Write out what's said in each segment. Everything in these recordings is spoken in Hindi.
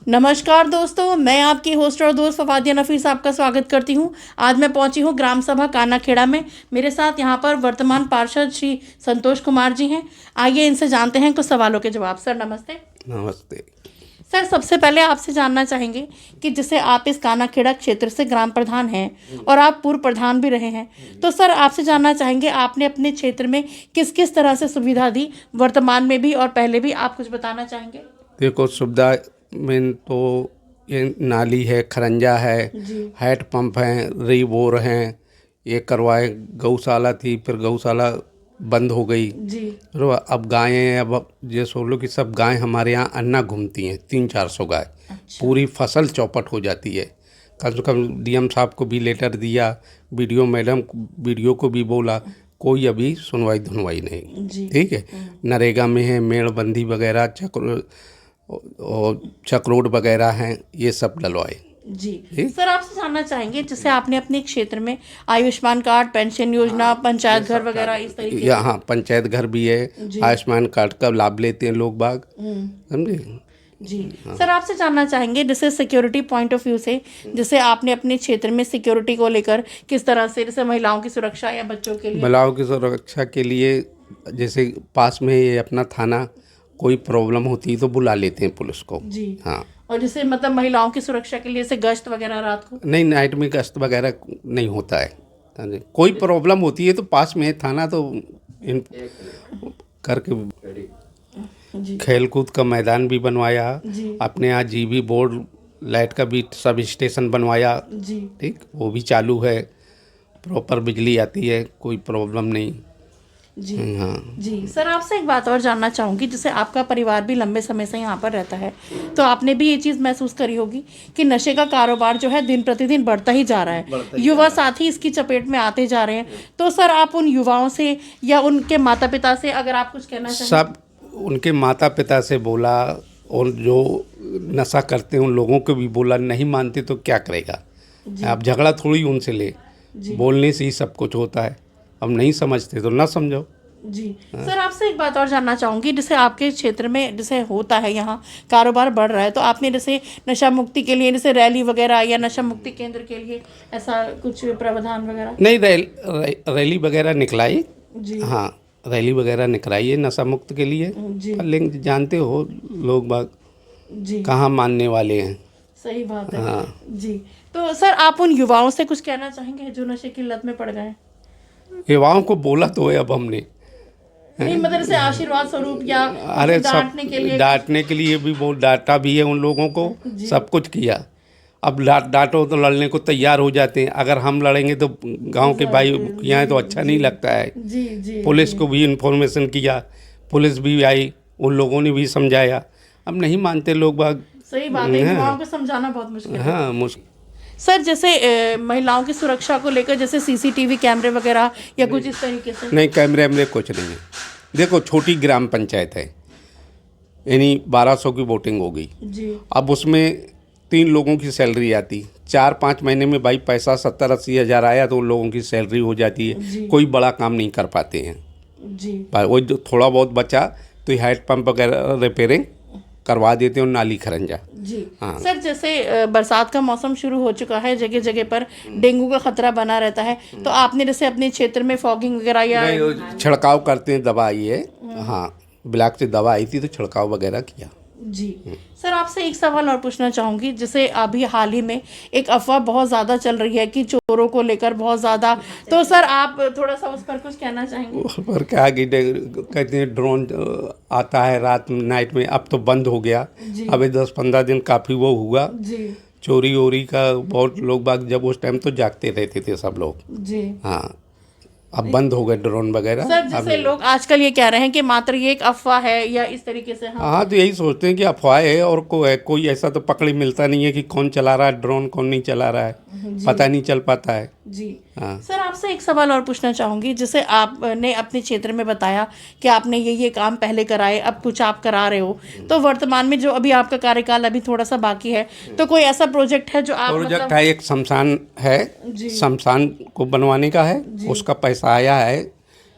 नमस्कार दोस्तों, मैं आपकी होस्ट और दोस्त फवादिया नफीस आपका स्वागत करती हूं। आज मैं पहुंची हूं ग्राम सभा कानाखेड़ा में। मेरे साथ यहां पर वर्तमान पार्षद श्री संतोष कुमार जी हैं। आइए इनसे जानते हैं कुछ सवालों के जवाब। सर नमस्ते। नमस्ते। सर सबसे पहले आपसे जानना चाहेंगे कि जैसे आप इस कानाखेड़ा क्षेत्र से ग्राम प्रधान हैं और आप पूर्व प्रधान भी रहे हैं, तो सर आपसे जानना चाहेंगे आपने अपने क्षेत्र में किस किस तरह से सुविधा दी, वर्तमान में भी और पहले भी, आप कुछ बताना चाहेंगे? देखो, सुविधा में तो ये नाली है, खरंजा है, हैंड पंप हैं, री बोर हैं, ये करवाए। गौशाला थी, फिर गौशाला बंद हो गई जी। अब गायें हैं। अब ये सोच लो कि सब गायें हमारे यहाँ अन्ना घूमती हैं, 300-400 गाय। अच्छा। पूरी फसल चौपट हो जाती है। कम से कम डीएम साहब को भी लेटर दिया, बीडीओ मैडम बीडीओ को भी बोला, कोई अभी सुनवाई धुनवाई नहीं। ठीक है। नरेगा में है, मेड़बंदी वगैरह, चक्रोड वगैरह हैं, ये सब डलवाए। जी। सर आपसे जानना चाहेंगे जैसे आपने अपने क्षेत्र में आयुष्मान कार्ड, पेंशन योजना, पंचायत घर वगैरह इस तरीके से। यहाँ पंचायत घर भी है, आयुष्मान कार्ड का लाभ लेते हैं लोग बाग, समझे जी। सर आपसे जानना चाहेंगे जैसे सिक्योरिटी पॉइंट ऑफ व्यू से, जैसे आपने अपने क्षेत्र में सिक्योरिटी को लेकर किस तरह से, जैसे महिलाओं की सुरक्षा या बच्चों के लिए? महिलाओं की सुरक्षा के लिए जैसे पास में ये अपना थाना, कोई प्रॉब्लम होती है तो बुला लेते हैं पुलिस को जी। हाँ। और जैसे मतलब महिलाओं की सुरक्षा के लिए जैसे गश्त वगैरह रात को? नहीं, नाइट में गश्त वगैरह नहीं होता है। कोई प्रॉब्लम होती है तो पास में है थाना, तो इन करके खेल कूद का मैदान भी बनवाया। अपने यहाँ जीबी बोर्ड लाइट का भी सब स्टेशन बनवाया। ठीक, वो भी चालू है, प्रॉपर बिजली आती है, कोई प्रॉब्लम नहीं। जी हाँ जी। सर आपसे एक बात और जानना चाहूँगी, जैसे आपका परिवार भी लंबे समय से यहाँ पर रहता है, तो आपने भी ये चीज़ महसूस करी होगी कि नशे का कारोबार जो है दिन प्रतिदिन बढ़ता ही जा रहा है, युवा साथी इसकी चपेट में आते जा रहे हैं। तो सर आप उन युवाओं से या उनके माता पिता से अगर आप कुछ कहना चाहें? सब उनके माता पिता से बोला, और जो नशा करते हैं उन लोगों को भी बोला, नहीं मानते तो क्या करेगा। आप झगड़ा थोड़ी उनसे ले, बोलने से ही सब कुछ होता है। अब नहीं समझते तो ना समझो। जी। सर आपसे एक बात और जानना चाहूँगी, जैसे आपके क्षेत्र में जैसे होता है यहाँ कारोबार बढ़ रहा है, तो आपने जैसे नशा मुक्ति के लिए जैसे रैली वगैरह या नशा मुक्ति केंद्र के लिए ऐसा कुछ प्रावधान वगैरह? नहीं, रैली वगैरह निकलाई। हाँ, रैली वगैरह निकलाई है नशा मुक्त के लिए। लेकिन जानते हो लोग बाग कहाँ मानने वाले हैं। सही बात है। हाँ जी। तो सर आप उन युवाओं से कुछ कहना चाहेंगे जो नशे की लत में पड़ गए? युवाओं को बोला तो है अब हमने, नहीं मतलब से आशीर्वाद स्वरूप या अरे डांटने के लिए भी बहुत डांटा भी है उन लोगों को, सब कुछ किया। अब डांटो तो लड़ने को तैयार हो जाते हैं। अगर हम लड़ेंगे तो गांव के भाई यहाँ तो अच्छा नहीं लगता है। पुलिस को भी इन्फॉर्मेशन किया, पुलिस भी आई, उन लोगों ने भी समझाया। अब नहीं मानते लोग बाग। सही बात है, युवाओं को समझाना बहुत मुश्किल है। हाँ मुश्किल। सर जैसे महिलाओं की सुरक्षा को लेकर जैसे सीसीटीवी कैमरे वगैरह या कुछ इस तरीके से? नहीं, कैमरे वैमरे कुछ नहीं है। देखो, छोटी ग्राम पंचायत है, यानी 1200 की वोटिंग हो गई जी। अब उसमें 3 लोगों की सैलरी आती, 4-5 महीने में भाई पैसा 70-80 हज़ार आया तो उन लोगों की सैलरी हो जाती है। कोई बड़ा काम नहीं कर पाते हैं जी। वही जो थोड़ा बहुत बचा तो हैंड पंप वगैरह रिपेयरिंग करवा देते हैं और नाली खरंजा जी। हाँ। सर जैसे बरसात का मौसम शुरू हो चुका है, जगह जगह पर डेंगू का खतरा बना रहता है, तो आपने जैसे अपने क्षेत्र में फॉगिंग वगैरह या छिड़काव करते हैं, दवा आई है। हाँ, ब्लॉक से दवा आई थी तो छिड़काव वगैरह किया जी। सर आपसे एक सवाल और पूछना चाहूँगी, जैसे अभी हाल ही में एक अफवाह बहुत ज़्यादा चल रही है कि चोरों को लेकर बहुत ज़्यादा, तो सर आप थोड़ा सा उस पर कुछ कहना चाहेंगे? उस पर क्या कि कहते हैं ड्रोन आता है रात में, नाइट में, अब तो बंद हो गया। अभी 10-15 दिन काफ़ी वो हुआ जी। चोरी वोरी का बहुत लोग बाग, जब उस टाइम तो जागते रहते थे सब लोग जी। हाँ, अब बंद हो गए ड्रोन वगैरह। सर जैसे लोग आजकल ये कह रहे हैं कि मात्र ये एक अफवाह है या इस तरीके से? हाँ, तो यही सोचते हैं कि अफवाह है और कोई ऐसा तो पकड़ मिलता नहीं है कि कौन चला रहा है ड्रोन, कौन नहीं चला रहा है, पता नहीं चल पाता है जी। हाँ। सर आपसे एक सवाल और पूछना चाहूँगी, जैसे आपने अपने क्षेत्र में बताया कि आपने ये काम पहले कराए, अब कुछ आप करा रहे हो, तो वर्तमान में जो अभी आपका कार्यकाल अभी थोड़ा सा बाकी है, तो कोई ऐसा प्रोजेक्ट है जो आप प्रोजेक्ट है? एक शमशान है, शमशान को बनवाने का है, उसका पैसा आया है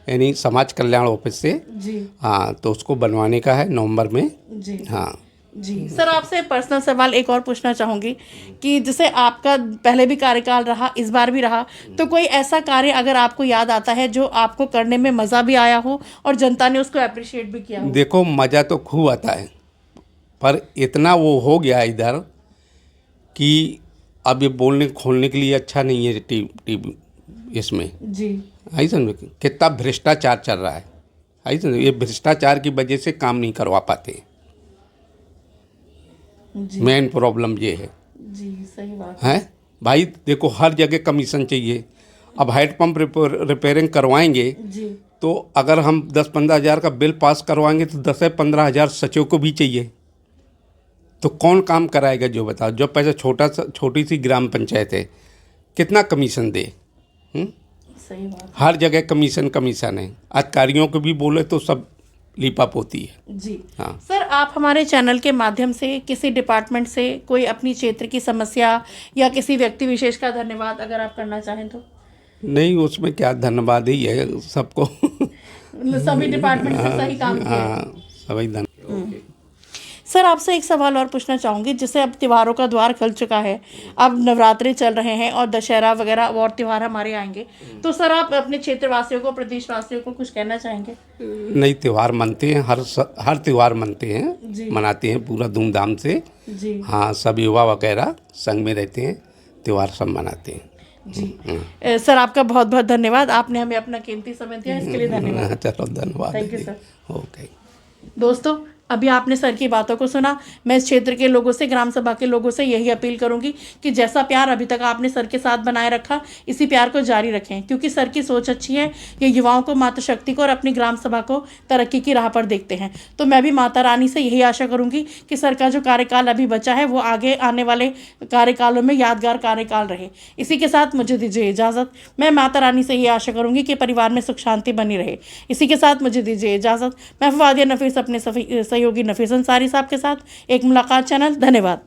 यानी समाज कल्याण ऑफिस से। जी हाँ, तो उसको बनवाने का है नवंबर में। जी हाँ जी। सर आपसे पर्सनल सवाल एक और पूछना चाहूँगी कि जैसे आपका पहले भी कार्यकाल रहा, इस बार भी रहा, तो कोई ऐसा कार्य अगर आपको याद आता है जो आपको करने में मज़ा भी आया हो और जनता ने उसको अप्रिशिएट भी किया हो? देखो, मज़ा तो खूब आता है, पर इतना वो हो गया इधर कि अब ये बोलने खोलने के लिए अच्छा नहीं है टीवी इसमें। जी आई समझ, कितना भ्रष्टाचार चल रहा है। आई समझ, ये भ्रष्टाचार की वजह से काम नहीं करवा पाते। जी मेन प्रॉब्लम ये है। जी, सही बात हैं भाई, देखो हर जगह कमीशन चाहिए। अब हेडपम्प रिपेयरिंग करवाएंगे जी तो अगर हम 10-15 हज़ार का बिल पास करवाएंगे तो 10 से 15 हज़ार सचिव को भी चाहिए। तो कौन काम कराएगा, जो बताओ। जो पैसा छोटी सी ग्राम पंचायत है, कितना कमीशन दे? सही बात हर जगह कमीशन है। अधिकारियों को भी बोले तो सब लीपाप होती है। जी। हाँ। सर आप हमारे चैनल के माध्यम से किसी डिपार्टमेंट से कोई अपनी क्षेत्र की समस्या या किसी व्यक्ति विशेष का धन्यवाद अगर आप करना चाहें तो? नहीं, उसमें क्या धन्यवाद ही है सबको। सभी डिपार्टमेंट से सही काम किया है। हाँ, सभी धन्यवाद। सर आपसे एक सवाल और पूछना चाहूँगी, जैसे अब त्योहारों का द्वार खुल चुका है, अब नवरात्रि चल रहे हैं और दशहरा वगैरह और त्यौहार हमारे आएंगे, तो सर आप अपने क्षेत्रवासियों को, प्रदेशवासियों को कुछ कहना चाहेंगे? नई त्यौहार मनते हैं, हर त्यौहार मनते जी। हैं, मनाते हैं पूरा धूमधाम से। जी हाँ, सब युवा वगैरह संग में रहते हैं, त्यौहार सब मनाते हैं। जी। सर आपका बहुत बहुत धन्यवाद, आपने हमें अपना कीमती समय दिया, इसके लिए धन्यवाद। चलो, धन्यवाद। Thank you sir. ओके। दोस्तों अभी आपने सर की बातों को सुना। मैं इस क्षेत्र के लोगों से, ग्राम सभा के लोगों से यही अपील करूंगी कि जैसा प्यार अभी तक आपने सर के साथ बनाए रखा, इसी प्यार को जारी रखें, क्योंकि सर की सोच अच्छी है। ये युवाओं को, मातृशक्ति को और अपनी ग्राम सभा को तरक्की की राह पर देखते हैं। तो मैं भी माता रानी से यही आशा करूंगी कि सर का जो कार्यकाल अभी बचा है वो आगे आने वाले कार्यकालों में यादगार कार्यकाल रहे। इसी के साथ मुझे दीजिए इजाज़त। मैं माता रानी से ये आशा करूंगी कि परिवार में सुख शांति बनी रहे। इसी के साथ मुझे दीजिए इजाज़त। मैं फवादिया नफीस अपने सहयोगी नफीस अंसारी साहब के साथ एक मुलाकात चैनल। धन्यवाद।